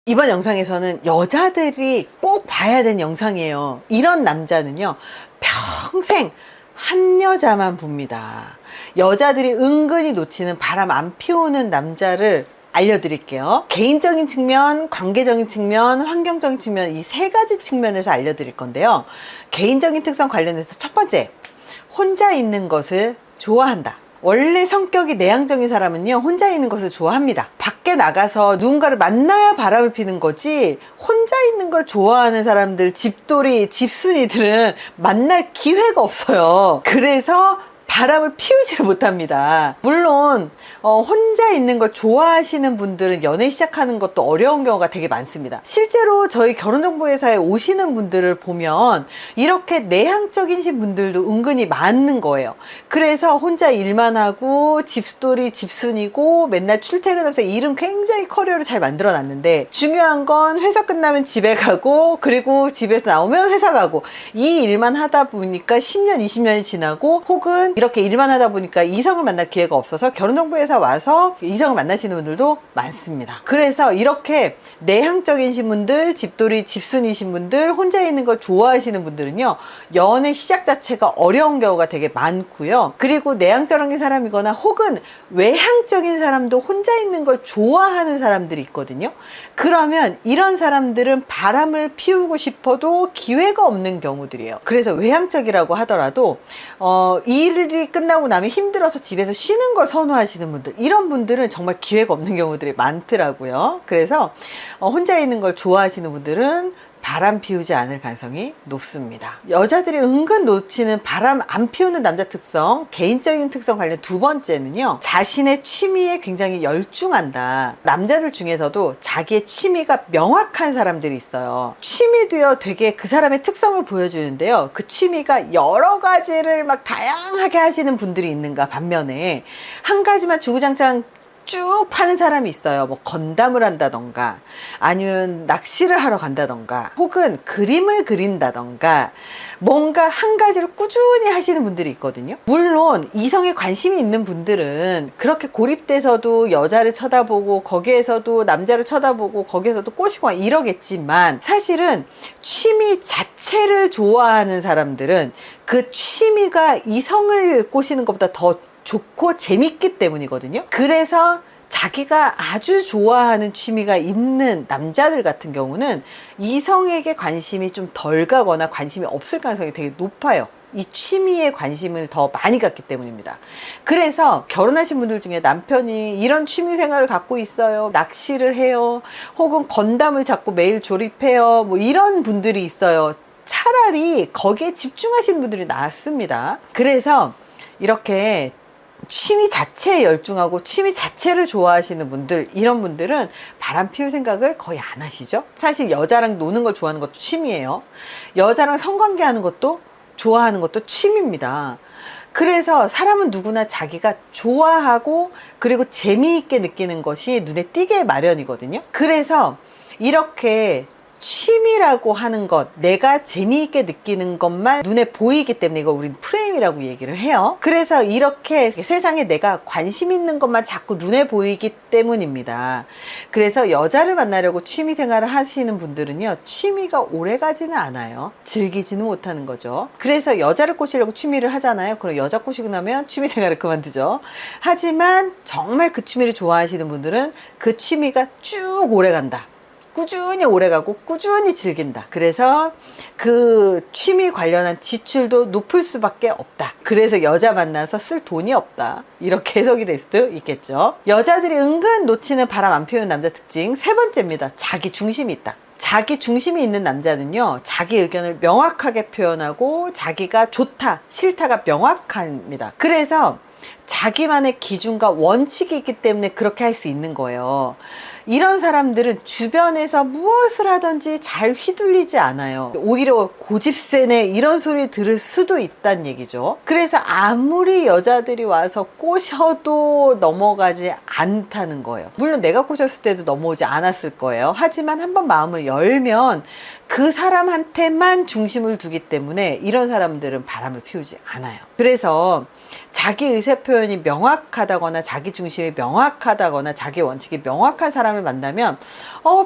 이번 영상에서는 여자들이 꼭 봐야 되는 영상이에요. 이런 남자는요, 평생 한 여자만 봅니다. 여자들이 은근히 놓치는 바람 안 피우는 남자를 알려드릴게요. 개인적인 측면, 관계적인 측면, 환경적인 측면, 이 세 가지 측면에서 알려드릴 건데요. 개인적인 특성 관련해서 첫 번째, 혼자 있는 것을 좋아한다. 원래 성격이 내향적인 사람은요, 혼자 있는 것을 좋아합니다. 밖에 나가서 누군가를 만나야 바람을 피는 거지, 혼자 있는 걸 좋아하는 사람들, 집돌이, 집순이들은 만날 기회가 없어요. 그래서 바람을 피우지를 못합니다. 물론 혼자 있는 걸 좋아하시는 분들은 연애 시작하는 것도 어려운 경우가 되게 많습니다. 실제로 저희 결혼정보회사에 오시는 분들을 보면 이렇게 내향적이신 분들도 은근히 많은 거예요. 그래서 혼자 일만 하고 집돌이 집순이고 맨날 출퇴근하면서 일은 굉장히 커리어를 잘 만들어 놨는데, 중요한 건 회사 끝나면 집에 가고, 그리고 집에서 나오면 회사 가고, 이 일만 하다 보니까 10년 20년이 지나고, 혹은 이렇게 일만 하다 보니까 이성을 만날 기회가 없어서 결혼정보회사 와서 이성을 만나시는 분들도 많습니다. 그래서 이렇게 내향적이신 분들, 집돌이 집순이신 분들, 혼자 있는 걸 좋아하시는 분들은요, 연애 시작 자체가 어려운 경우가 되게 많고요. 그리고 내향적인 사람이거나 혹은 외향적인 사람도 혼자 있는 걸 좋아하는 사람들이 있거든요. 그러면 이런 사람들은 바람을 피우고 싶어도 기회가 없는 경우들이에요. 그래서 외향적이라고 하더라도 일이 끝나고 나면 힘들어서 집에서 쉬는 걸 선호하시는 분들, 이런 분들은 정말 기회가 없는 경우들이 많더라고요. 그래서 혼자 있는 걸 좋아하시는 분들은 바람 피우지 않을 가능성이 높습니다. 여자들이 은근 놓치는 바람 안 피우는 남자 특성, 개인적인 특성 관련 두 번째는요, 자신의 취미에 굉장히 열중한다. 남자들 중에서도 자기의 취미가 명확한 사람들이 있어요. 취미도요, 되게 그 사람의 특성을 보여주는데요, 그 취미가 여러 가지를 막 다양하게 하시는 분들이 있는가 반면에 한 가지만 주구장창 쭉 파는 사람이 있어요. 뭐 건담을 한다던가, 아니면 낚시를 하러 간다던가, 혹은 그림을 그린다던가, 뭔가 한 가지를 꾸준히 하시는 분들이 있거든요. 물론 이성에 관심이 있는 분들은 그렇게 고립돼서도 여자를 쳐다보고, 거기에서도 남자를 쳐다보고, 거기에서도 꼬시고 이러겠지만, 사실은 취미 자체를 좋아하는 사람들은 그 취미가 이성을 꼬시는 것보다 더 좋고 재밌기 때문이거든요. 그래서 자기가 아주 좋아하는 취미가 있는 남자들 같은 경우는 이성에게 관심이 좀 덜 가거나 관심이 없을 가능성이 되게 높아요. 이 취미에 관심을 더 많이 갖기 때문입니다. 그래서 결혼하신 분들 중에 남편이 이런 취미 생활을 갖고 있어요, 낚시를 해요, 혹은 건담을 잡고 매일 조립해요, 뭐 이런 분들이 있어요. 차라리 거기에 집중하시는 분들이 낫습니다. 그래서 이렇게 취미 자체에 열중하고 취미 자체를 좋아하시는 분들, 이런 분들은 바람 피울 생각을 거의 안 하시죠. 사실 여자랑 노는 걸 좋아하는 것도 취미예요. 여자랑 성관계 하는 것도 좋아하는 것도 취미입니다. 그래서 사람은 누구나 자기가 좋아하고 그리고 재미있게 느끼는 것이 눈에 띄게 마련이거든요. 그래서 이렇게 취미라고 하는 것, 내가 재미있게 느끼는 것만 눈에 보이기 때문에 이거 우린 프레임이라고 얘기를 해요. 그래서 이렇게 세상에 내가 관심 있는 것만 자꾸 눈에 보이기 때문입니다. 그래서 여자를 만나려고 취미 생활을 하시는 분들은요, 취미가 오래 가지는 않아요. 즐기지는 못하는 거죠. 그래서 여자를 꼬시려고 취미를 하잖아요. 그럼 여자 꼬시고 나면 취미 생활을 그만두죠. 하지만 정말 그 취미를 좋아하시는 분들은 그 취미가 쭉 오래 간다. 꾸준히 오래가고 꾸준히 즐긴다. 그래서 그 취미 관련한 지출도 높을 수밖에 없다. 그래서 여자 만나서 쓸 돈이 없다. 이렇게 해석이 될 수도 있겠죠. 여자들이 은근 놓치는 바람 안 피우는 남자 특징 세 번째입니다. 자기 중심이 있다. 자기 중심이 있는 남자는요, 자기 의견을 명확하게 표현하고 자기가 좋다, 싫다가 명확합니다. 그래서 자기만의 기준과 원칙이 있기 때문에 그렇게 할 수 있는 거예요. 이런 사람들은 주변에서 무엇을 하든지 잘 휘둘리지 않아요. 오히려 고집세네 이런 소리 들을 수도 있다는 얘기죠. 그래서 아무리 여자들이 와서 꼬셔도 넘어가지 않다는 거예요. 물론 내가 꼬셨을 때도 넘어오지 않았을 거예요. 하지만 한번 마음을 열면 그 사람한테만 중심을 두기 때문에 이런 사람들은 바람을 피우지 않아요. 그래서 자기 의사 표현 표현이 명확하다거나 자기 중심이 명확하다거나 자기 원칙이 명확한 사람을 만나면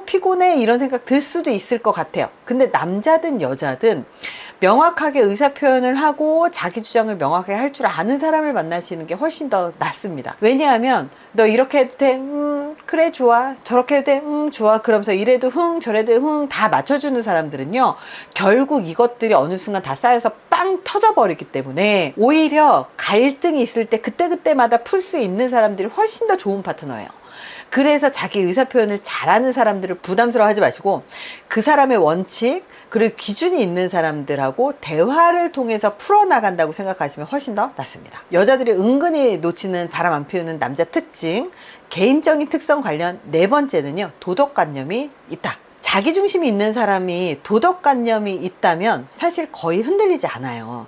피곤해 이런 생각 들 수도 있을 것 같아요. 근데 남자든 여자든 명확하게 의사 표현을 하고 자기 주장을 명확하게 할 줄 아는 사람을 만나시는 게 훨씬 더 낫습니다. 왜냐하면 너 이렇게 해도 돼? 그래 좋아. 저렇게 해도 돼? 좋아. 그러면서 이래도 흥 저래도 흥 다 맞춰주는 사람들은요, 결국 이것들이 어느 순간 다 쌓여서 빵 터져버리기 때문에 오히려 갈등이 있을 때 그때그때마다 풀 수 있는 사람들이 훨씬 더 좋은 파트너예요. 그래서 자기 의사표현을 잘하는 사람들을 부담스러워하지 마시고 그 사람의 원칙 그리고 기준이 있는 사람들하고 대화를 통해서 풀어나간다고 생각하시면 훨씬 더 낫습니다. 여자들이 은근히 놓치는 바람 안 피우는 남자 특징, 개인적인 특성 관련 네 번째는요, 도덕관념이 있다. 자기중심이 있는 사람이 도덕관념이 있다면 사실 거의 흔들리지 않아요.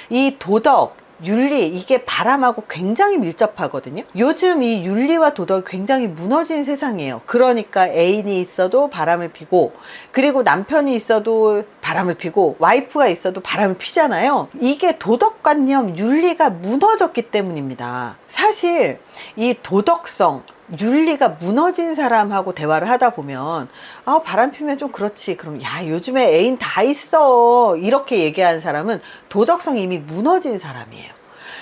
이 도덕, 윤리, 이게 바람하고 굉장히 밀접하거든요. 요즘 이 윤리와 도덕이 굉장히 무너진 세상이에요. 그러니까 애인이 있어도 바람을 피고, 그리고 남편이 있어도 바람을 피고, 와이프가 있어도 바람을 피잖아요. 이게 도덕관념, 윤리가 무너졌기 때문입니다. 사실 이 도덕성, 윤리가 무너진 사람하고 대화를 하다 보면 바람 피면 좀 그렇지, 그럼 야 요즘에 애인 다 있어 이렇게 얘기하는 사람은 도덕성이 이미 무너진 사람이에요.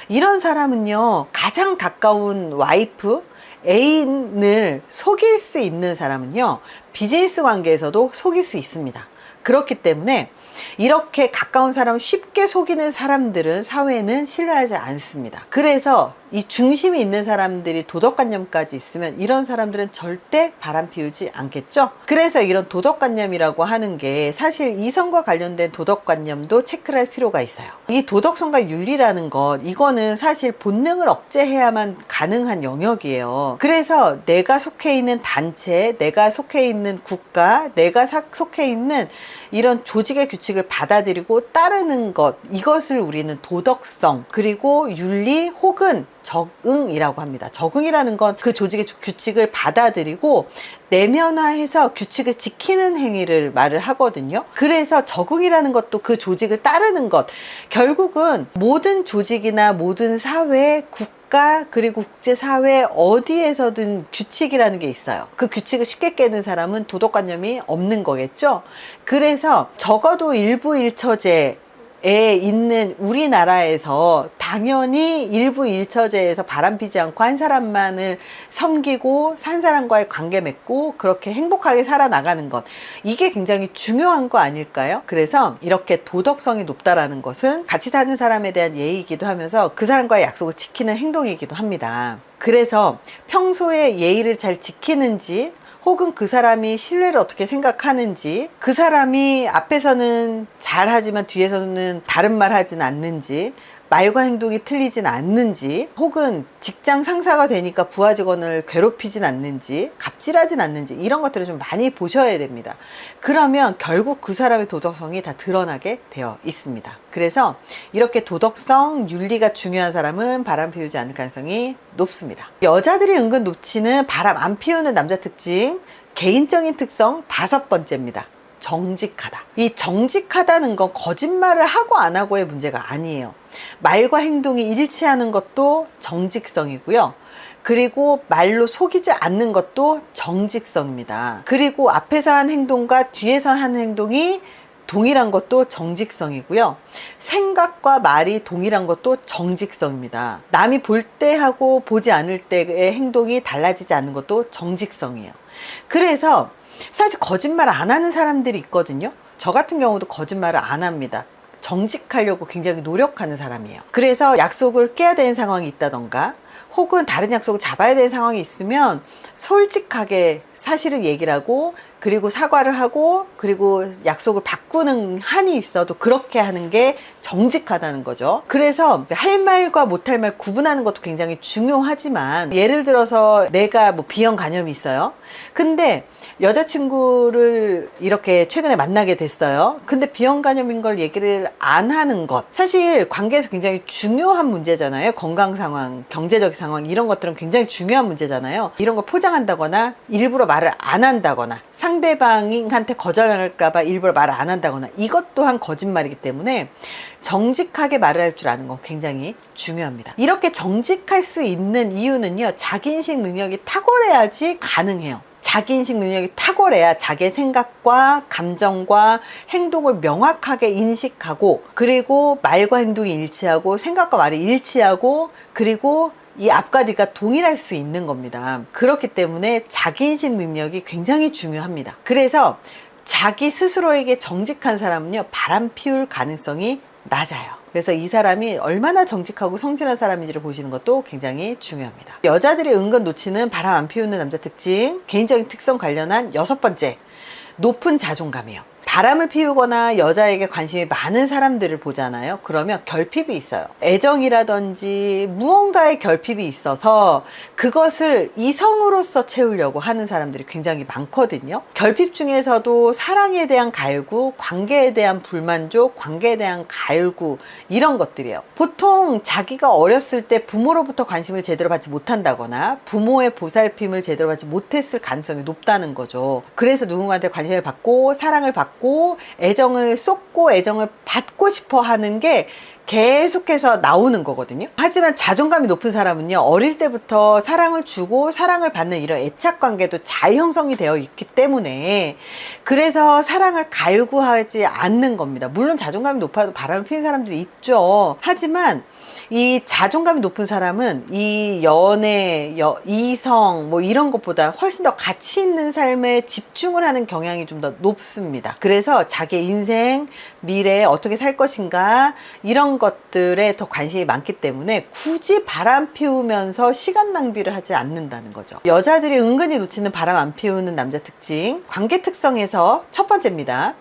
이런 사람은요, 가장 가까운 와이프, 애인을 속일 수 있는 사람은요, 비즈니스 관계에서도 속일 수 있습니다. 그렇기 때문에 이렇게 가까운 사람을 쉽게 속이는 사람들은 사회는 신뢰하지 않습니다. 그래서 이 중심이 있는 사람들이 도덕관념까지 있으면 이런 사람들은 절대 바람 피우지 않겠죠. 그래서 이런 도덕관념이라고 하는 게 사실 이성과 관련된 도덕관념도 체크를 할 필요가 있어요. 이 도덕성과 윤리라는 것, 이거는 사실 본능을 억제해야만 가능한 영역이에요. 그래서 내가 속해 있는 단체, 내가 속해 있는 국가, 내가 속해 있는 이런 조직의 규칙을 받아들이고 따르는 것, 이것을 우리는 도덕성, 그리고 윤리 혹은 적응이라고 합니다. 적응이라는 건 그 조직의 규칙을 받아들이고 내면화해서 규칙을 지키는 행위를 말을 하거든요. 그래서 적응이라는 것도 그 조직을 따르는 것, 결국은 모든 조직이나 모든 사회, 국가 그리고 국제사회 어디에서든 규칙이라는 게 있어요. 그 규칙을 쉽게 깨는 사람은 도덕관념이 없는 거겠죠. 그래서 적어도 일부 일처제 에 있는 우리나라에서 당연히 일부 일처제에서 바람피지 않고 한 사람만을 섬기고 산 사람과의 관계 맺고 그렇게 행복하게 살아나가는 것, 이게 굉장히 중요한 거 아닐까요? 그래서 이렇게 도덕성이 높다라는 것은 같이 사는 사람에 대한 예의이기도 하면서 그 사람과의 약속을 지키는 행동이기도 합니다. 그래서 평소에 예의를 잘 지키는지, 혹은 그 사람이 신뢰를 어떻게 생각하는지, 그 사람이 앞에서는 잘하지만 뒤에서는 다른 말 하진 않는지, 말과 행동이 틀리진 않는지, 혹은 직장 상사가 되니까 부하 직원을 괴롭히진 않는지, 갑질하진 않는지, 이런 것들을 좀 많이 보셔야 됩니다. 그러면 결국 그 사람의 도덕성이 다 드러나게 되어 있습니다. 그래서 이렇게 도덕성, 윤리가 중요한 사람은 바람 피우지 않을 가능성이 높습니다. 여자들이 은근 놓치는 바람 안 피우는 남자 특징, 개인적인 특성 5번째입니다. 정직하다. 이 정직하다는 건 거짓말을 하고 안 하고의 문제가 아니에요. 말과 행동이 일치하는 것도 정직성이고요. 그리고 말로 속이지 않는 것도 정직성입니다. 그리고 앞에서 한 행동과 뒤에서 한 행동이 동일한 것도 정직성이고요. 생각과 말이 동일한 것도 정직성입니다. 남이 볼 때하고 보지 않을 때의 행동이 달라지지 않는 것도 정직성이에요. 그래서 사실 거짓말 안 하는 사람들이 있거든요. 저 같은 경우도 거짓말을 안 합니다. 정직하려고 굉장히 노력하는 사람이에요. 그래서 약속을 깨야 되는 상황이 있다던가, 혹은 다른 약속을 잡아야 되는 상황이 있으면 솔직하게 사실을 얘기를 하고, 그리고 사과를 하고, 그리고 약속을 바꾸는 한이 있어도 그렇게 하는 게 정직하다는 거죠. 그래서 할 말과 못할 말 구분하는 것도 굉장히 중요하지만, 예를 들어서 내가 뭐 비형간염이 있어요. 근데 여자친구를 이렇게 최근에 만나게 됐어요. 근데 비형간염인 걸 얘기를 안 하는 것, 사실 관계에서 굉장히 중요한 문제잖아요. 건강 상황, 경제 경제적 상황, 이런 것들은 굉장히 중요한 문제잖아요. 이런 걸 포장한다거나 일부러 말을 안 한다거나 상대방한테 거절할까봐 일부러 말을 안 한다거나, 이것 또한 거짓말이기 때문에 정직하게 말을 할 줄 아는 건 굉장히 중요합니다. 이렇게 정직할 수 있는 이유는요, 자기인식 능력이 탁월해야지 가능해요. 자기인식 능력이 탁월해야 자기의 생각과 감정과 행동을 명확하게 인식하고, 그리고 말과 행동이 일치하고 생각과 말이 일치하고, 그리고 이 앞과 뒤가 동일할 수 있는 겁니다. 그렇기 때문에 자기인식 능력이 굉장히 중요합니다. 그래서 자기 스스로에게 정직한 사람은요, 바람 피울 가능성이 낮아요. 그래서 이 사람이 얼마나 정직하고 성실한 사람인지를 보시는 것도 굉장히 중요합니다. 여자들이 은근 놓치는 바람 안 피우는 남자 특징, 개인적인 특성 관련한 6번째, 높은 자존감이에요. 바람을 피우거나 여자에게 관심이 많은 사람들을 보잖아요. 그러면 결핍이 있어요. 애정이라든지 무언가의 결핍이 있어서 그것을 이성으로서 채우려고 하는 사람들이 굉장히 많거든요. 결핍 중에서도 사랑에 대한 갈구, 관계에 대한 불만족, 관계에 대한 갈구, 이런 것들이에요. 보통 자기가 어렸을 때 부모로부터 관심을 제대로 받지 못한다거나 부모의 보살핌을 제대로 받지 못했을 가능성이 높다는 거죠. 그래서 누군가한테 관심을 받고 사랑을 받고 애정을 쏟고 애정을 받고 싶어 하는 게 계속해서 나오는 거거든요. 하지만 자존감이 높은 사람은요, 어릴 때부터 사랑을 주고 사랑을 받는 이런 애착 관계도 잘 형성이 되어 있기 때문에, 그래서 사랑을 갈구하지 않는 겁니다. 물론 자존감이 높아도 바람을 피는 사람들이 있죠. 하지만 이 자존감이 높은 사람은 이 연애, 이성 뭐 이런 것보다 훨씬 더 가치 있는 삶에 집중을 하는 경향이 좀 더 높습니다. 그래서 자기의 인생, 미래에 어떻게 살 것인가, 이런 것들에 더 관심이 많기 때문에 굳이 바람 피우면서 시간 낭비를 하지 않는다는 거죠. 여자들이 은근히 놓치는 바람 안 피우는 남자 특징, 관계 특성에서 첫 번째입니다.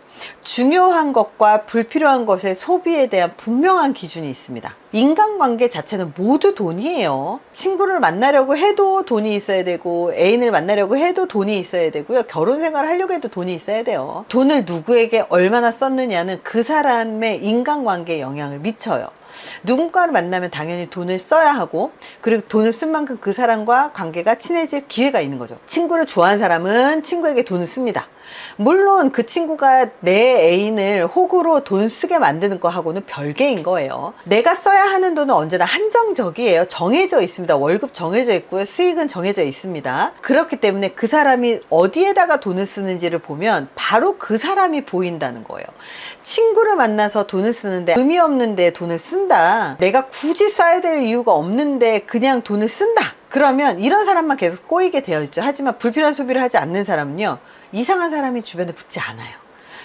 중요한 것과 불필요한 것의 소비에 대한 분명한 기준이 있습니다. 인간관계 자체는 모두 돈이에요. 친구를 만나려고 해도 돈이 있어야 되고, 애인을 만나려고 해도 돈이 있어야 되고요. 결혼 생활을 하려고 해도 돈이 있어야 돼요. 돈을 누구에게 얼마나 썼느냐는 그 사람의 인간관계에 영향을 미쳐요. 누군가를 만나면 당연히 돈을 써야 하고, 그리고 돈을 쓴 만큼 그 사람과 관계가 친해질 기회가 있는 거죠. 친구를 좋아하는 사람은 친구에게 돈을 씁니다. 물론 그 친구가 내 애인을 호구로 돈 쓰게 만드는 거하고는 별개인 거예요. 내가 써야 하는 돈은 언제나 한정적이에요. 정해져 있습니다. 월급 정해져 있고요. 수익은 정해져 있습니다. 그렇기 때문에 그 사람이 어디에다가 돈을 쓰는지를 보면 바로 그 사람이 보인다는 거예요. 친구를 만나서 돈을 쓰는데 의미 없는데 돈을 쓴다, 내가 굳이 써야 될 이유가 없는데 그냥 돈을 쓴다, 그러면 이런 사람만 계속 꼬이게 되어 있죠. 하지만 불필요한 소비를 하지 않는 사람은요, 이상한 사람이 주변에 붙지 않아요.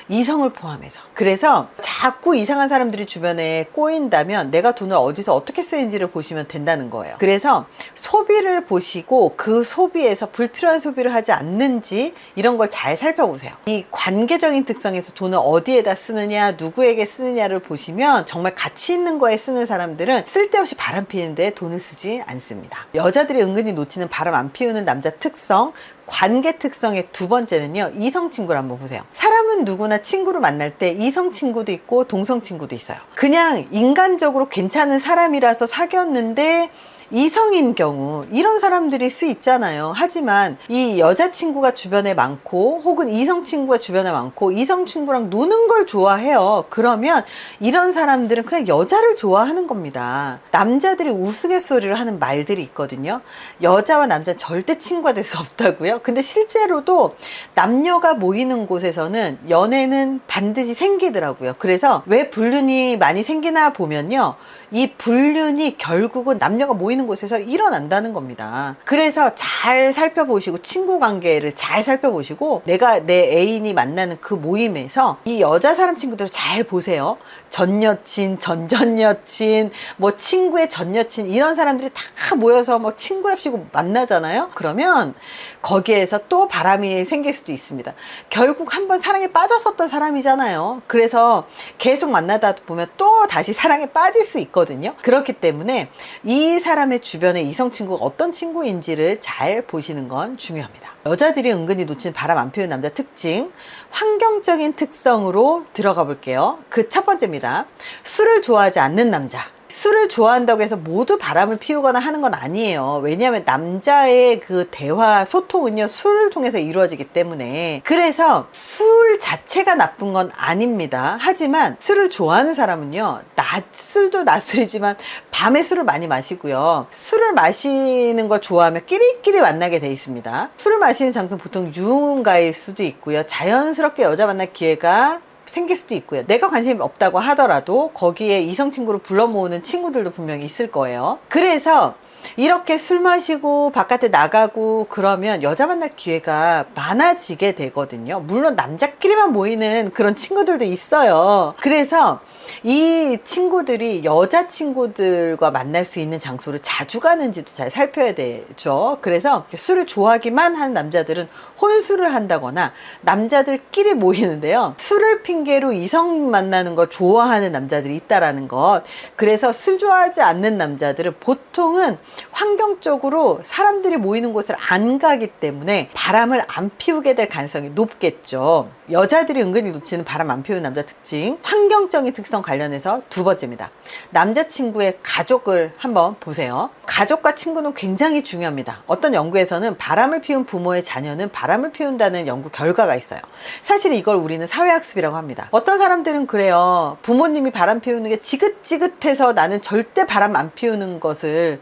이성을 포함해서. 그래서 자꾸 이상한 사람들이 주변에 꼬인다면 내가 돈을 어디서 어떻게 쓰는지를 보시면 된다는 거예요. 그래서 소비를 보시고 그 소비에서 불필요한 소비를 하지 않는지, 이런 걸 잘 살펴보세요. 이 관계적인 특성에서 돈을 어디에다 쓰느냐, 누구에게 쓰느냐를 보시면 정말 가치 있는 거에 쓰는 사람들은 쓸데없이 바람 피우는데 돈을 쓰지 않습니다. 여자들이 은근히 놓치는 바람 안 피우는 남자 특성, 관계 특성의 두 번째는요, 이성 친구를 한번 보세요. 사람은 누구나 친구를 만날 때 이성 친구도 있고 동성 친구도 있어요. 그냥 인간적으로 괜찮은 사람이라서 사귀었는데 이성인 경우, 이런 사람들일 수 있잖아요. 하지만 이 여자친구가 주변에 많고, 혹은 이성친구가 주변에 많고, 이성친구랑 노는 걸 좋아해요. 그러면 이런 사람들은 그냥 여자를 좋아하는 겁니다. 남자들이 우스갯소리를 하는 말들이 있거든요. 여자와 남자는 절대 친구가 될 수 없다고요. 근데 실제로도 남녀가 모이는 곳에서는 연애는 반드시 생기더라고요. 그래서 왜 불륜이 많이 생기나 보면요, 이 불륜이 결국은 남녀가 모이는 곳에서 일어난다는 겁니다. 그래서 잘 살펴보시고, 친구 관계를 잘 살펴보시고, 내가 내 애인이 만나는 그 모임에서 이 여자 사람 친구들을 잘 보세요. 전 여친, 전 여친, 뭐 친구의 전 여친, 이런 사람들이 다 모여서 뭐 친구랍시고 만나잖아요. 그러면 거기에서 또 바람이 생길 수도 있습니다. 결국 한번 사랑에 빠졌었던 사람이잖아요. 그래서 계속 만나다 보면 또 다시 사랑에 빠질 수 있거든요. 그렇기 때문에 이 사람의 주변에 이성 친구가 어떤 친구인지를 잘 보시는 건 중요합니다. 여자들이 은근히 놓치는 바람 안 피우는 남자 특징, 환경적인 특성으로 들어가 볼게요. 그 첫 번째입니다. 술을 좋아하지 않는 남자. 술을 좋아한다고 해서 모두 바람을 피우거나 하는 건 아니에요. 왜냐하면 남자의 그 대화, 소통은요, 술을 통해서 이루어지기 때문에. 그래서 술 자체가 나쁜 건 아닙니다. 하지만 술을 좋아하는 사람은요, 낮술도 낮술이지만 밤에 술을 많이 마시고요. 술을 마시는 걸 좋아하면 끼리끼리 만나게 돼 있습니다. 술을 마시는 장소는 보통 유흥가일 수도 있고요. 자연스럽게 여자 만날 기회가 생길 수도 있고요. 내가 관심이 없다고 하더라도 거기에 이성 친구를 불러 모으는 친구들도 분명히 있을 거예요. 그래서 이렇게 술 마시고 바깥에 나가고 그러면 여자 만날 기회가 많아지게 되거든요. 물론 남자끼리만 모이는 그런 친구들도 있어요. 그래서 이 친구들이 여자 친구들과 만날 수 있는 장소를 자주 가는지도 잘 살펴야 되죠. 그래서 술을 좋아하기만 하는 남자들은 혼술을 한다거나 남자들끼리 모이는데요, 술을 핑계로 이성 만나는 걸 좋아하는 남자들이 있다라는 것. 그래서 술 좋아하지 않는 남자들은 보통은 환경적으로 사람들이 모이는 곳을 안 가기 때문에 바람을 안 피우게 될 가능성이 높겠죠. 여자들이 은근히 놓치는 바람 안 피우는 남자 특징, 환경적인 특성 관련해서 두 번째입니다. 남자친구의 가족을 한번 보세요. 가족과 친구는 굉장히 중요합니다. 어떤 연구에서는 바람을 피운 부모의 자녀는 바람을 피운다는 연구 결과가 있어요. 사실 이걸 우리는 사회학습이라고 합니다. 어떤 사람들은 그래요. 부모님이 바람 피우는 게 지긋지긋해서 나는 절대 바람 안 피우는 것을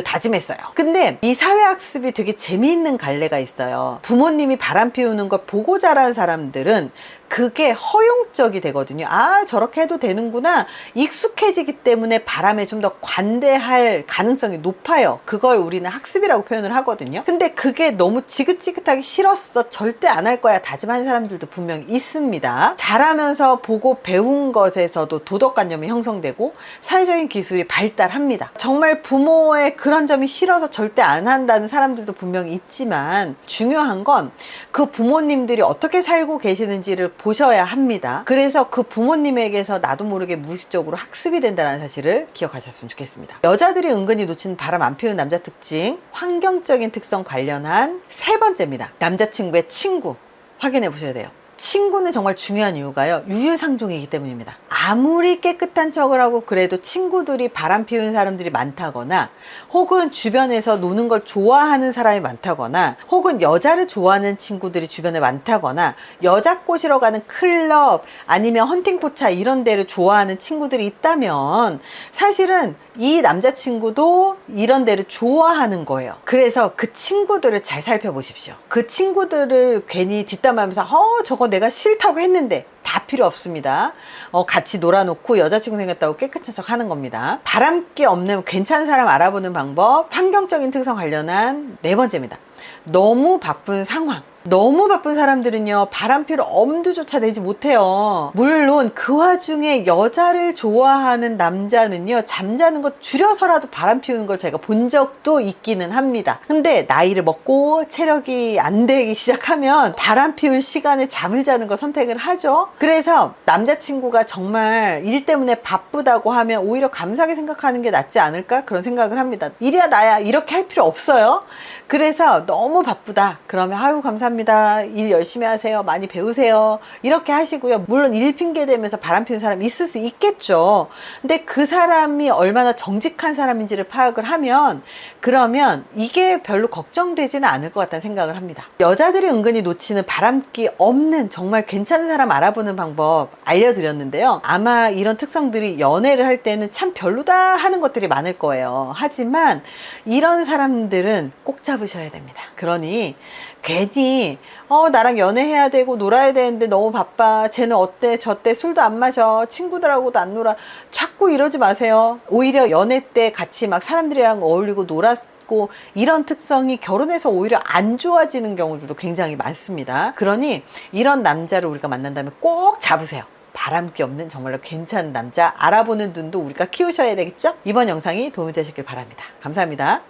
다짐했어요. 근데 이 사회학습이 되게 재미있는 갈래가 있어요. 부모님이 바람 피우는 걸 보고 자란 사람들은 그게 허용적이 되거든요. 아, 저렇게 해도 되는구나. 익숙해지기 때문에 바람에 좀 더 관대할 가능성이 높아요. 그걸 우리는 학습이라고 표현을 하거든요. 근데 그게 너무 지긋지긋하기 싫었어, 절대 안 할 거야 다짐하는 사람들도 분명히 있습니다. 자라면서 보고 배운 것에서도 도덕관념이 형성되고 사회적인 기술이 발달합니다. 정말 부모의 그런 점이 싫어서 절대 안 한다는 사람들도 분명히 있지만, 중요한 건 그 부모님들이 어떻게 살고 계시는지를 보셔야 합니다. 그래서 그 부모님에게서 나도 모르게 무의식적으로 학습이 된다는 사실을 기억하셨으면 좋겠습니다. 여자들이 은근히 놓치는 바람 안 피우는 남자 특징, 환경적인 특성 관련한 세 번째입니다. 남자친구의 친구 확인해 보셔야 돼요. 친구는 정말 중요한 이유가요, 유유상종이기 때문입니다. 아무리 깨끗한 척을 하고 그래도 친구들이 바람 피우는 사람들이 많다거나, 혹은 주변에서 노는 걸 좋아하는 사람이 많다거나, 혹은 여자를 좋아하는 친구들이 주변에 많다거나, 여자 꼬시러 가는 클럽 아니면 헌팅포차 이런 데를 좋아하는 친구들이 있다면 사실은 이 남자친구도 이런 데를 좋아하는 거예요. 그래서 그 친구들을 잘 살펴보십시오. 그 친구들을 괜히 뒷담화하면서 저거 내가 싫다고 했는데, 다 필요 없습니다. 같이 놀아놓고 여자친구 생겼다고 깨끗한 척 하는 겁니다. 바람기 없는 괜찮은 사람 알아보는 방법, 환경적인 특성 관련한 네 번째입니다. 너무 바쁜 상황. 너무 바쁜 사람들은요, 바람 피울 엄두조차 내지 못해요. 물론 그 와중에 여자를 좋아하는 남자는요, 잠자는 거 줄여서라도 바람 피우는 걸 제가 본 적도 있기는 합니다. 근데 나이를 먹고 체력이 안 되기 시작하면 바람 피울 시간에 잠을 자는 거 선택을 하죠. 그래서 남자친구가 정말 일 때문에 바쁘다고 하면 오히려 감사하게 생각하는 게 낫지 않을까, 그런 생각을 합니다. 일이야 나야 이렇게 할 필요 없어요. 그래서 너무 바쁘다 그러면 아유 감사합니다, 일 열심히 하세요, 많이 배우세요, 이렇게 하시고요. 물론 일 핑계 대면서 바람 피우는 사람이 있을 수 있겠죠. 근데 그 사람이 얼마나 정직한 사람인지를 파악을 하면, 그러면 이게 별로 걱정되지는 않을 것 같다는 생각을 합니다. 여자들이 은근히 놓치는 바람기 없는 정말 괜찮은 사람 알아보는 방법 알려드렸는데요. 아마 이런 특성들이 연애를 할 때는 참 별로다 하는 것들이 많을 거예요. 하지만 이런 사람들은 꼭 잡으셔야 됩니다. 그러니 괜히 나랑 연애해야 되고 놀아야 되는데 너무 바빠, 쟤는 어때 저때 술도 안 마셔, 친구들하고도 안 놀아, 자꾸 이러지 마세요. 오히려 연애 때 같이 막 사람들이랑 어울리고 놀았고 이런 특성이 결혼해서 오히려 안 좋아지는 경우들도 굉장히 많습니다. 그러니 이런 남자를 우리가 만난다면 꼭 잡으세요. 바람기 없는 정말로 괜찮은 남자 알아보는 눈도 우리가 키우셔야 되겠죠? 이번 영상이 도움이 되셨길 바랍니다. 감사합니다.